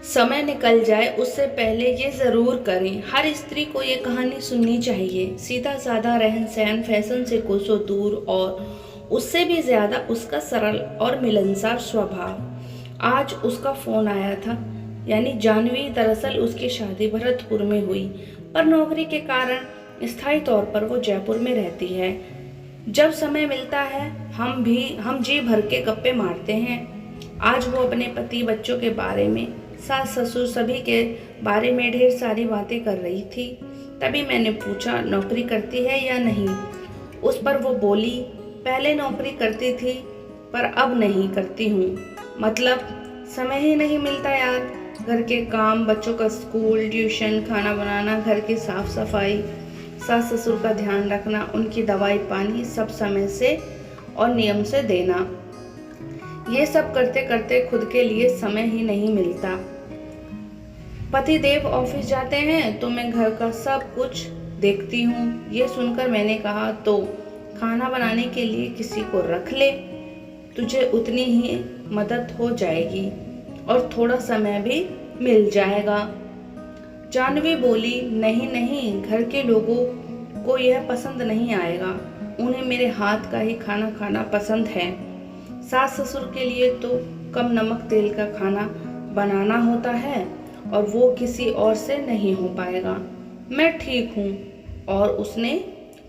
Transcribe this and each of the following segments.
समय निकल जाए उससे पहले ये ज़रूर करें। हर स्त्री को ये कहानी सुननी चाहिए। सीधा साधा रहन सहन, फैशन से कोसों दूर और उससे भी ज़्यादा उसका सरल और मिलनसार स्वभाव। आज उसका फ़ोन आया था। यानी जानवी दरअसल उसकी शादी भरतपुर में हुई, पर नौकरी के कारण स्थायी तौर पर वो जयपुर में रहती है। जब समय मिलता है हम जी भर के गप्पे मारते हैं। आज वो अपने पति, बच्चों के बारे में, सास ससुर सभी के बारे में ढेर सारी बातें कर रही थी। तभी मैंने पूछा, नौकरी करती है या नहीं? उस पर वो बोली, पहले नौकरी करती थी पर अब नहीं करती हूँ। मतलब समय ही नहीं मिलता यार। घर के काम, बच्चों का स्कूल, ट्यूशन, खाना बनाना, घर की साफ सफाई, सास ससुर का ध्यान रखना, उनकी दवाई पानी सब समय से और नियम से देना। ये सब करते करते खुद के लिए समय ही नहीं मिलता। पति देव ऑफिस जाते हैं तो मैं घर का सब कुछ देखती हूँ। ये सुनकर मैंने कहा, तो खाना बनाने के लिए किसी को रख ले, तुझे उतनी ही मदद हो जाएगी और थोड़ा समय भी मिल जाएगा। जानवी बोली, नहीं नहीं, घर के लोगों को यह पसंद नहीं आएगा। उन्हें मेरे हाथ का ही खाना खाना पसंद है। सास ससुर के लिए तो कम नमक तेल का खाना बनाना होता है और वो किसी और से नहीं हो पाएगा। मैं ठीक हूँ। और उसने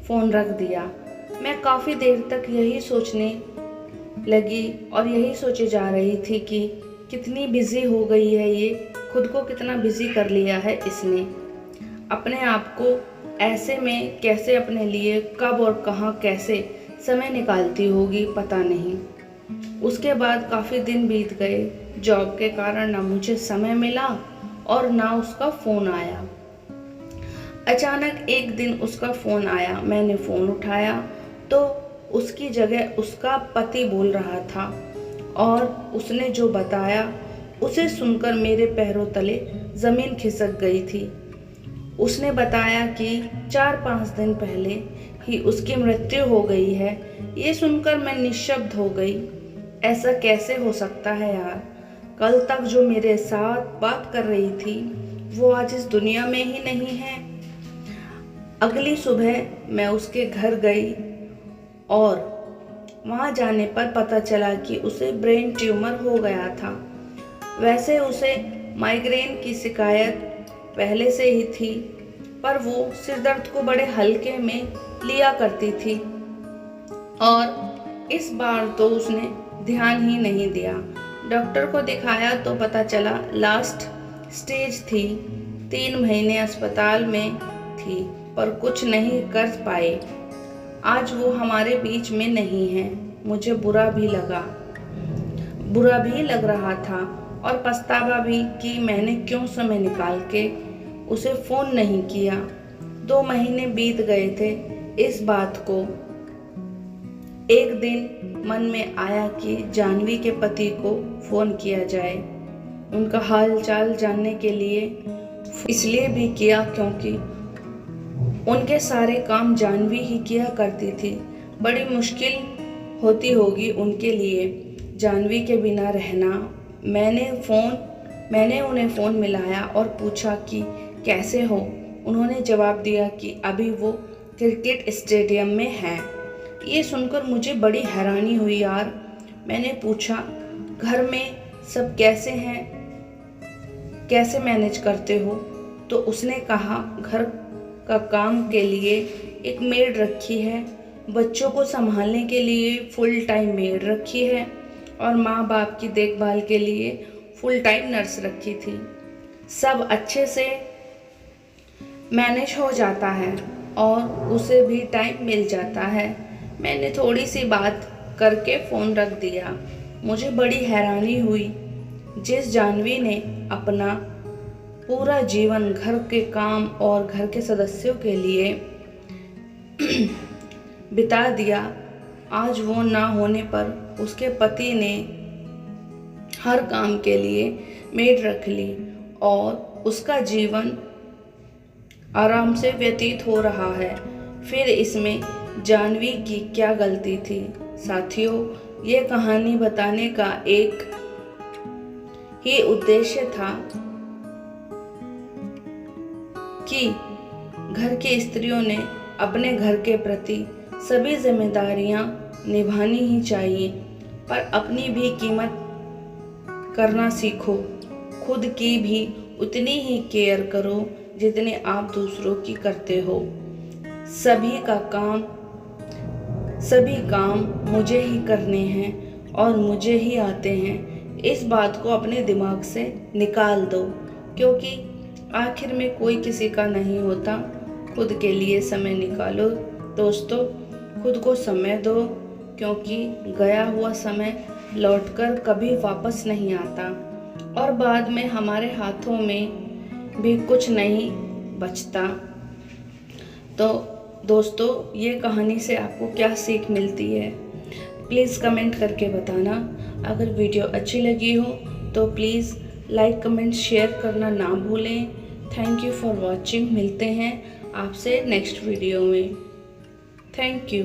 फ़ोन रख दिया। मैं काफ़ी देर तक यही सोचने लगी और यही सोचे जा रही थी कि कितनी बिजी हो गई है ये, खुद को कितना बिजी कर लिया है इसने। अपने आप को ऐसे में कैसे अपने लिए कब और कहाँ कैसे समय निकालती होगी पता नहीं। उसके बाद काफ़ी दिन बीत गए। जॉब के कारण ना मुझे समय मिला और ना उसका फ़ोन आया। अचानक एक दिन उसका फ़ोन आया। मैंने फ़ोन उठाया तो उसकी जगह उसका पति बोल रहा था और उसने जो बताया उसे सुनकर मेरे पैरों तले ज़मीन खिसक गई थी। उसने बताया कि 4-5 दिन पहले ही उसकी मृत्यु हो गई है। ये सुनकर मैं निशब्द हो गई। ऐसा कैसे हो सकता है यार? कल तक जो मेरे साथ बात कर रही थी वो आज इस दुनिया में ही नहीं है। अगली सुबह मैं उसके घर गई और वहाँ जाने पर पता चला कि उसे ब्रेन ट्यूमर हो गया था। वैसे उसे माइग्रेन की शिकायत पहले से ही थी, पर वो सिर दर्द को बड़े हल्के में लिया करती थी और इस बार तो उसने ध्यान ही नहीं दिया। डॉक्टर को दिखाया तो पता चला लास्ट स्टेज थी। 3 महीने अस्पताल में थी पर कुछ नहीं कर पाए। आज वो हमारे बीच में नहीं है। मुझे बुरा भी लग रहा था और पछतावा भी कि मैंने क्यों समय निकाल के उसे फ़ोन नहीं किया। 2 महीने बीत गए थे इस बात को। एक दिन मन में आया कि जानवी के पति को फ़ोन किया जाए, उनका हाल चाल जानने के लिए। इसलिए भी किया क्योंकि उनके सारे काम जानवी ही किया करती थी। बड़ी मुश्किल होती होगी उनके लिए जानवी के बिना रहना। मैंने उन्हें फ़ोन मिलाया और पूछा कि कैसे हो। उन्होंने जवाब दिया कि अभी वो क्रिकेट स्टेडियम में हैं। ये सुनकर मुझे बड़ी हैरानी हुई यार। मैंने पूछा, घर में सब कैसे हैं, कैसे मैनेज करते हो? तो उसने कहा, घर का काम के लिए एक मेड रखी है, बच्चों को संभालने के लिए फुल टाइम मेड रखी है और माँ बाप की देखभाल के लिए फुल टाइम नर्स रखी थी। सब अच्छे से मैनेज हो जाता है और उसे भी टाइम मिल जाता है। मैंने थोड़ी सी बात करके फ़ोन रख दिया। मुझे बड़ी हैरानी हुई। जिस जानवी ने अपना पूरा जीवन घर के काम और घर के सदस्यों के लिए बिता दिया, आज वो ना होने पर उसके पति ने हर काम के लिए मेड रख ली और उसका जीवन आराम से व्यतीत हो रहा है। फिर इसमें जानवी की क्या गलती थी? साथियों, ये कहानी बताने का एक ही उद्देश्य था कि घर की स्त्रियों ने अपने घर के प्रति सभी जिम्मेदारियां निभानी ही चाहिए, पर अपनी भी कीमत करना सीखो। खुद की भी उतनी ही केयर करो जितने आप दूसरों की करते हो। सभी काम मुझे ही करने हैं और मुझे ही आते हैं, इस बात को अपने दिमाग से निकाल दो, क्योंकि आखिर में कोई किसी का नहीं होता। खुद के लिए समय निकालो दोस्तों, खुद को समय दो, क्योंकि गया हुआ समय लौटकर कभी वापस नहीं आता और बाद में हमारे हाथों में भी कुछ नहीं बचता। तो दोस्तों, ये कहानी से आपको क्या सीख मिलती है, प्लीज़ कमेंट करके बताना। अगर वीडियो अच्छी लगी हो तो प्लीज़ लाइक, कमेंट, शेयर करना ना भूलें। Thank you for watching. मिलते हैं आपसे नेक्स्ट वीडियो में। Thank you.